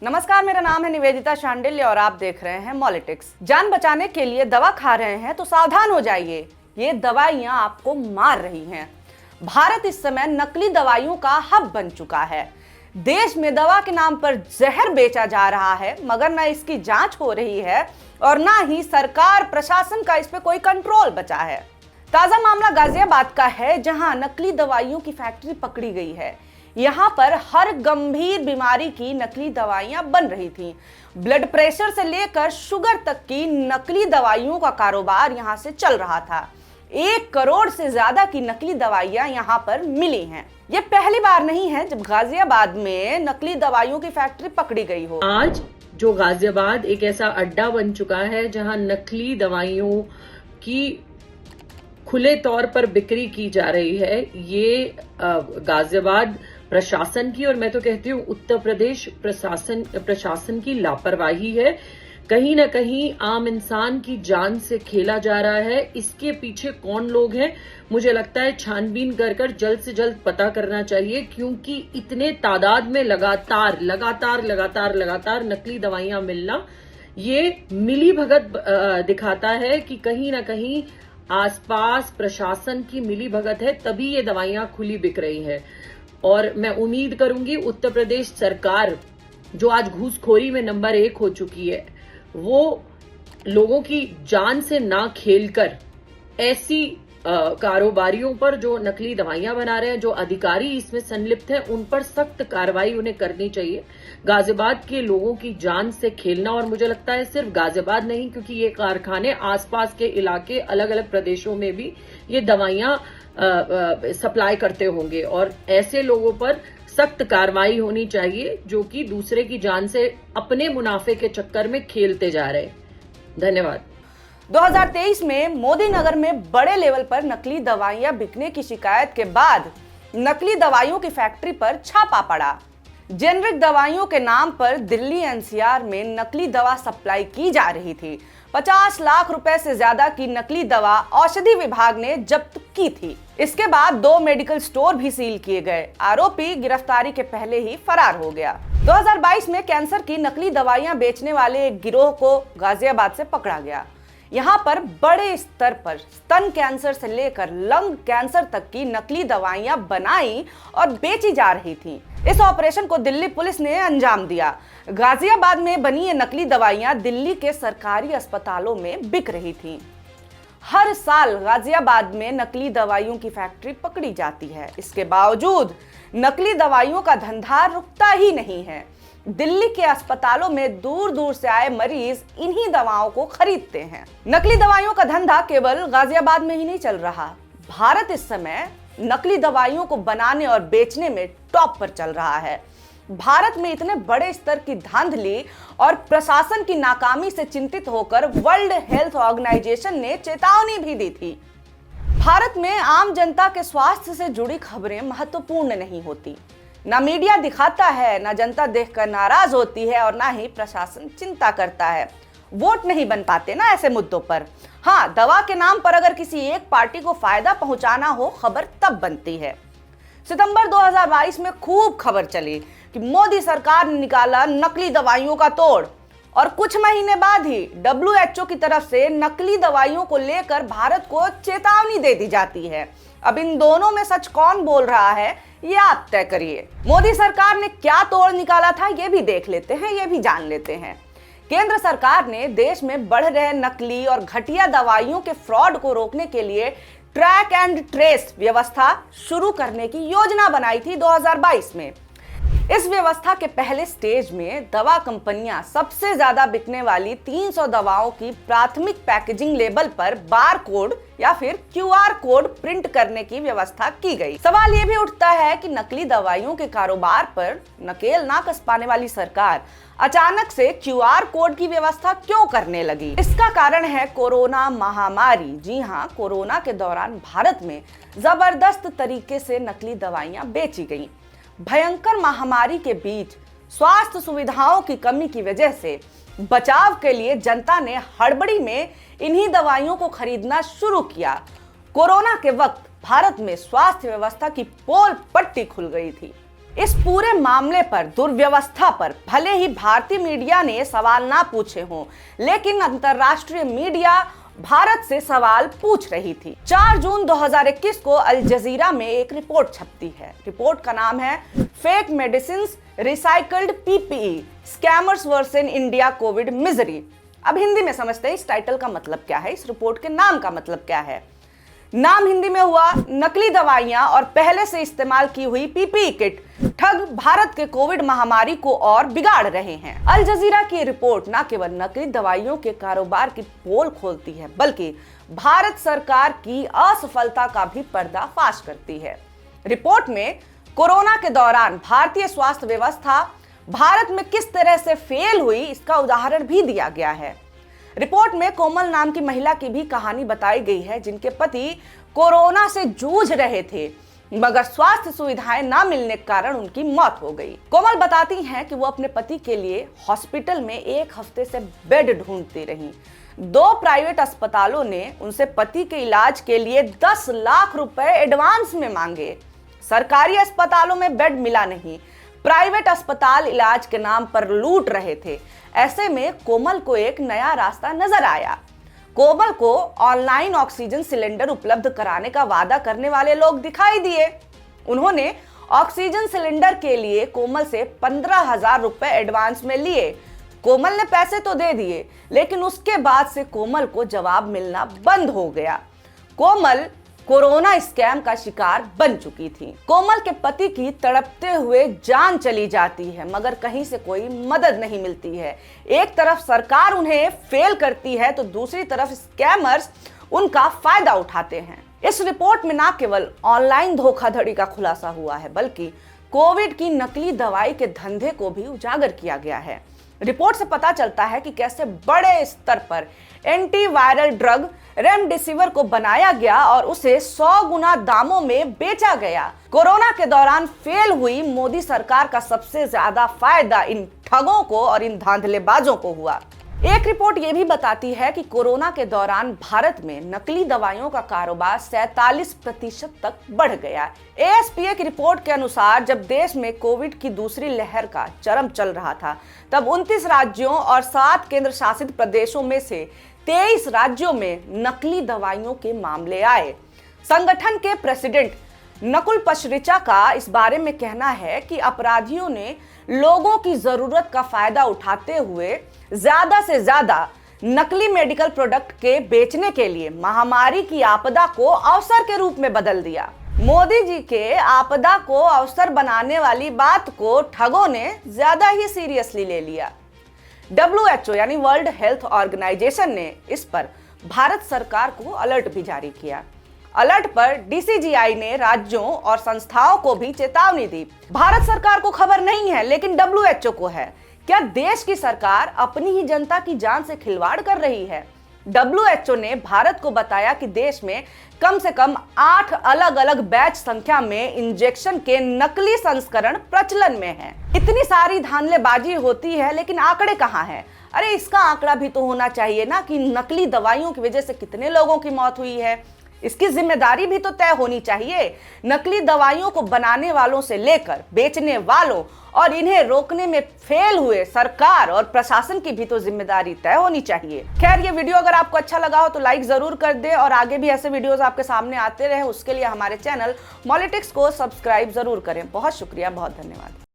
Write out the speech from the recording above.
नमस्कार, मेरा नाम है निवेदिता शांडिल्य और आप देख रहे हैं मॉलिटिक्स। जान बचाने के लिए दवा खा रहे हैं तो सावधान हो जाइए, ये दवाइयां आपको मार रही हैं। भारत इस समय नकली दवाइयों का हब बन चुका है। देश में दवा के नाम पर जहर बेचा जा रहा है, मगर ना इसकी जांच हो रही है और ना ही सरकार प्रशासन का इस पे कोई कंट्रोल बचा है। ताजा मामला गाजियाबाद का है, जहां नकली दवाइयों की फैक्ट्री पकड़ी गई है। यहाँ पर हर गंभीर बीमारी की नकली दवाइयां बन रही थीं। ब्लड प्रेशर से लेकर शुगर तक की नकली दवाइयों का कारोबार यहाँ से चल रहा था। 1 करोड़ से ज्यादा की नकली दवाइयां यहाँ पर मिली हैं। ये पहली बार नहीं है जब गाजियाबाद में नकली दवाइयों की फैक्ट्री पकड़ी गई हो। आज जो गाजियाबाद एक ऐसा अड्डा बन चुका है जहां नकली दवाइयों की खुले तौर पर बिक्री की जा रही है, ये गाजियाबाद प्रशासन की और मैं तो कहती हूँ उत्तर प्रदेश प्रशासन की लापरवाही है। कहीं ना कहीं आम इंसान की जान से खेला जा रहा है। इसके पीछे कौन लोग हैं, मुझे लगता है छानबीन कर जल्द से जल्द पता करना चाहिए, क्योंकि इतने तादाद में लगातार नकली दवाइयां मिलना ये मिलीभगत दिखाता है कि कहीं ना कहीं आसपास प्रशासन की मिलीभगत है, तभी ये दवाइयां खुली बिक रही है। और मैं उम्मीद करूंगी उत्तर प्रदेश सरकार, जो आज घूसखोरी में नंबर 1 हो चुकी है, वो लोगों की जान से ना खेलकर ऐसी कारोबारियों पर जो नकली दवाइयां बना रहे हैं, जो अधिकारी इसमें संलिप्त हैं, उन पर सख्त कार्रवाई उन्हें करनी चाहिए। गाजियाबाद के लोगों की जान से खेलना, और मुझे लगता है सिर्फ गाजियाबाद नहीं, क्योंकि ये कारखाने आसपास के इलाके अलग अलग प्रदेशों में भी ये दवाइयां सप्लाई करते होंगे, और ऐसे लोगों पर सख्त कार्रवाई होनी चाहिए जो कि दूसरे की जान से अपने मुनाफे के चक्कर में खेलते जा रहे हैं। धन्यवाद। 2023 में मोदी नगर में बड़े लेवल पर नकली दवाइयां बिकने की शिकायत के बाद नकली दवाइयों की फैक्ट्री पर छापा पड़ा। जेनरिक दवाइयों के नाम पर दिल्ली एनसीआर में नकली दवा सप्लाई की जा रही थी। 50 लाख रुपए से ज्यादा की नकली दवा औषधि विभाग ने जब्त की थी। इसके बाद 2 मेडिकल स्टोर भी सील किए गए। आरोपी गिरफ्तारी के पहले ही फरार हो गया। 2022 में कैंसर की नकली दवाइयां बेचने वाले एक गिरोह को गाजियाबाद से पकड़ा गया। यहाँ पर बड़े स्तर पर स्तन कैंसर से लेकर लंग कैंसर तक की नकली दवाइयां बनाई और बेची जा रही थी। इस ऑपरेशन को दिल्ली पुलिस ने अंजाम दिया। गाजियाबाद में बनी ये नकली दवाइयां दिल्ली के सरकारी अस्पतालों में बिक रही थीं। हर साल गाजियाबाद में नकली दवाइयों की फैक्ट्री पकड़ी जाती है। इसके बावजूद नकली दवाइयों का धंधा रुकता ही नहीं है। दिल्ली के अस्पतालों में दूर दूर से आए मरीज इन्हीं दवाओं को खरीदते हैं। नकली दवाइयों का धंधा केवल गाजियाबाद में ही नहीं चल रहा। भारत इस समय नकली दवाइयों को बनाने और बेचने में टॉप पर चल रहा है। भारत में इतने बड़े स्तर की धांधली और प्रशासन की नाकामी से चिंतित होकर वर्ल्ड हेल्थ ऑर्गेनाइजेशन ने चेतावनी भी दी थी। भारत में आम जनता के स्वास्थ्य से जुड़ी खबरें महत्वपूर्ण नहीं होती। ना मीडिया दिखाता है, ना जनता देखकर नाराज होती है, और ना ही प्रशासन चिंता करता है। वोट नहीं बन पाते ना ऐसे मुद्दों पर। हाँ, दवा के नाम पर अगर किसी एक पार्टी को फायदा पहुंचाना हो, खबर तब बनती है। सितंबर 2022 में खूब खबर चली कि मोदी सरकार ने निकाला नकली दवाइयों का तोड़, और कुछ महीने बाद ही WHO की तरफ से नकली दवाइयों को लेकर भारत को चेतावनी दे दी जाती है। अब इन दोनों में सच कौन बोल रहा है, ये आप तय करिए। मोदी सरकार ने क्या तोड़ निकाला था, ये भी देख लेते हैं, ये भी जान लेते हैं। केंद्र सरकार ने देश में बढ़ रहे नकली और घटिया दवाइयों के फ्रॉड को रोकने के लिए ट्रैक एंड ट्रेस व्यवस्था शुरू करने की योजना बनाई थी 2022 में। इस व्यवस्था के पहले स्टेज में दवा कंपनियां सबसे ज्यादा बिकने वाली 300 दवाओं की प्राथमिक पैकेजिंग लेबल पर बार कोड या फिर QR कोड प्रिंट करने की व्यवस्था की गई। सवाल ये भी उठता है कि नकली दवाइयों के कारोबार पर नकेल ना कस पाने वाली सरकार अचानक से QR कोड की व्यवस्था क्यों करने लगी। इसका कारण है कोरोना महामारी। जी हाँ, कोरोना के दौरान भारत में जबरदस्त तरीके से नकली दवाइयां बेची गई। भयंकर महामारी के बीच स्वास्थ्य सुविधाओं की कमी की वजह से बचाव के लिए जनता ने हड़बड़ी में इन्हीं दवाइयों को खरीदना शुरू किया। कोरोना के वक्त भारत में स्वास्थ्य व्यवस्था की पोल पट्टी खुल गई थी। इस पूरे मामले पर, दुर्व्यवस्था पर भले ही भारतीय मीडिया ने सवाल ना पूछे हों, लेकिन अंतर्राष्ट्रीय मीडिया भारत से सवाल पूछ रही थी। 4 जून 2021 को अल जजीरा में एक रिपोर्ट छपती है। रिपोर्ट का नाम है fake medicine recycled PPE scammers versus India Covid misery. अब हिंदी में समझते हैं इस टाइटल का मतलब क्या है, इस रिपोर्ट के नाम का मतलब क्या है। नाम हिंदी में हुआ नकली दवाइयां और पहले से इस्तेमाल की हुई पीपीई किट ठग भारत के कोविड महामारी को और बिगाड़ रहे हैं। अल जजीरा की रिपोर्ट न केवल नकली दवाइयों के कारोबार की पोल खोलती है, बल्कि भारत सरकार की असफलता का भी पर्दाफाश करती है। रिपोर्ट में कोरोना के दौरान भारतीय स्वास्थ्य व्यवस्था भारत में किस तरह से फेल हुई, इसका उदाहरण भी दिया गया है। रिपोर्ट में कोमल नाम की महिला की भी कहानी बताई गई है, जिनके पति कोरोना से जूझ रहे थे, मगर स्वास्थ्य सुविधाएं ना मिलने के कारण उनकी मौत हो गई। कोमल बताती हैं कि वो अपने पति के लिए हॉस्पिटल में 1 हफ्ते से बेड ढूंढती रही। 2 प्राइवेट अस्पतालों ने उनसे पति के इलाज के लिए 10 लाख रुपए एडवांस में मांगे। सरकारी अस्पतालों में बेड मिला नहीं, प्राइवेट अस्पताल इलाज के नाम पर लूट रहे थे। ऐसे में कोमल को एक नया रास्ता नजर आया। कोमल को ऑनलाइन ऑक्सीजन सिलेंडर उपलब्ध कराने का वादा करने वाले लोग दिखाई दिए। उन्होंने ऑक्सीजन सिलेंडर के लिए कोमल से 15,000 रुपए एडवांस में लिए। कोमल ने पैसे तो दे दिए, लेकिन उसके बाद से कोमल को जवाब मिलना बंद हो गया। कोमल कोरोना स्कैम का शिकार बन चुकी थी। कोमल के पति की तड़पते हुए जान चली जाती है, मगर कहीं से कोई मदद नहीं मिलती है। एक तरफ सरकार उन्हें फेल करती है, तो दूसरी तरफ स्कैमर्स उनका फायदा उठाते हैं। इस रिपोर्ट में न केवल ऑनलाइन धोखाधड़ी का खुलासा हुआ है, बल्कि कोविड की नकली दवाई के धंधे को भी उजागर किया गया है। रिपोर्ट से पता चलता है कि कैसे बड़े स्तर पर एंटीवायरल ड्रग रेमडेसिविर को बनाया गया और उसे 100 गुना दामों में बेचा गया। कोरोना के दौरान फेल हुई मोदी सरकार का सबसे ज्यादा फायदा इन ठगों को और इन धांधलेबाजों को हुआ। एक रिपोर्ट यह भी बताती है कि कोरोना के दौरान भारत में नकली दवाइयों का कारोबार 47% तक बढ़ गया। एएसपीए की रिपोर्ट के अनुसार जब देश में कोविड की दूसरी लहर का चरम चल रहा था, तब 29 राज्यों और 7 केंद्र शासित प्रदेशों में से 23 राज्यों में नकली दवाइयों के मामले आए। संगठन के प्रेसिडेंट नकुल पशरिचा का इस बारे में कहना है कि अपराधियों ने लोगों की जरूरत का फायदा उठाते हुए ज्यादा से ज्यादा नकली मेडिकल प्रोडक्ट के बेचने के लिए महामारी की आपदा को अवसर के रूप में बदल दिया। मोदी जी के आपदा को अवसर बनाने वाली बात को ठगों ने ज्यादा ही सीरियसली ले लिया। WHO यानी वर्ल्ड हेल्थ ऑर्गेनाइजेशन ने इस पर भारत सरकार को अलर्ट भी जारी किया। अलर्ट पर DCGI ने राज्यों और संस्थाओं को भी चेतावनी दी। भारत सरकार को खबर नहीं है, लेकिन WHO को है। क्या देश की सरकार अपनी ही जनता की जान से खिलवाड़ कर रही है? WHO ने भारत को बताया कि देश में कम से कम 8 अलग अलग बैच संख्या में इंजेक्शन के नकली संस्करण प्रचलन में हैं। इतनी सारी धांधलेबाजी होती है, लेकिन आंकड़े कहाँ हैं? अरे इसका आंकड़ा भी तो होना चाहिए ना कि नकली दवाइयों की वजह से कितने लोगों की मौत हुई है। इसकी जिम्मेदारी भी तो तय होनी चाहिए। नकली दवाइयों को बनाने वालों से लेकर बेचने वालों और इन्हें रोकने में फेल हुए सरकार और प्रशासन की भी तो जिम्मेदारी तय होनी चाहिए। खैर, ये वीडियो अगर आपको अच्छा लगा हो तो लाइक जरूर कर दे और आगे भी ऐसे वीडियोस आपके सामने आते रहे, उसके लिए हमारे चैनल मॉलिटिक्स को सब्सक्राइब जरूर करें। बहुत शुक्रिया, बहुत धन्यवाद।